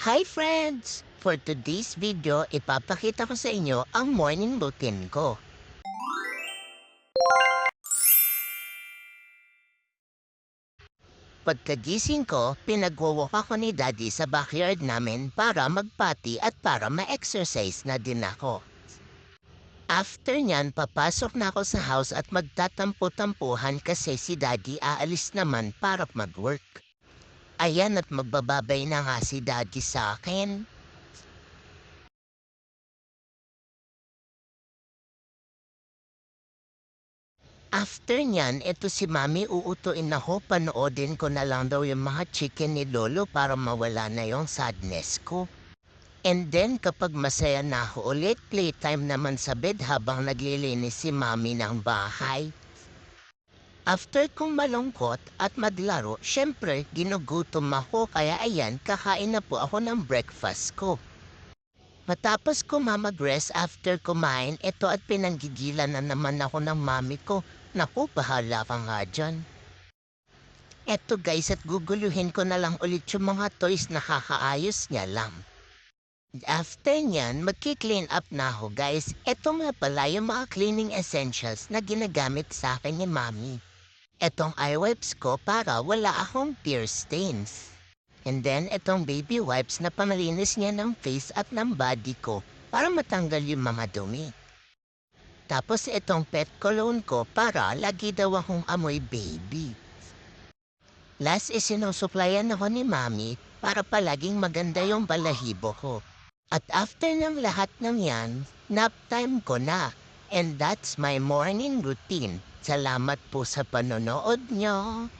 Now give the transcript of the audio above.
Hi friends! For today's video, ipapakita ko sa inyo ang morning routine ko. Pagkagising ko, pinagwo-walk ako ni Daddy sa backyard namin para magpati at para ma-exercise na din ako. After nyan, papasok na ako sa house at magtatampo-tampuhan kasi si Daddy aalis naman para mag-work. Ayan at magbababay na nga si Daddy sa akin. After niyan, eto si Mami uutuin ako panoodin ko na lang daw yung mga chicken ni Lolo para mawala na yung sadness ko. And then kapag masaya na ako ulit, playtime naman sa bed habang naglilinis si Mami ng bahay. After kong malungkot at maglaro, syempre ginugutom ako kaya ayan, kakain na po ako ng breakfast ko. Matapos ko mamag-rest after kumain, eto at pinanggigilan na naman ako ng mami ko. Naku, bahala ka nga dyan. Eto guys, at guguluhin ko na lang ulit yung mga toys na kakaayos niya lang. After nyan, magki-clean up na ako guys. Eto nga pala yung mga cleaning essentials na ginagamit sa akin ni mami. Etong eye wipes ko para wala akong tear stains. And then, itong baby wipes na pamalinis niya ng face at ng body ko para matanggal yung mga dumi. Tapos itong pet cologne ko para lagi daw akong amoy baby. Last is sinusuplayan ako ni Mami para palaging maganda yung balahibo ko. At after ng lahat ng yan, nap time ko na. And that's my morning routine. Salamat po sa panonood nyo.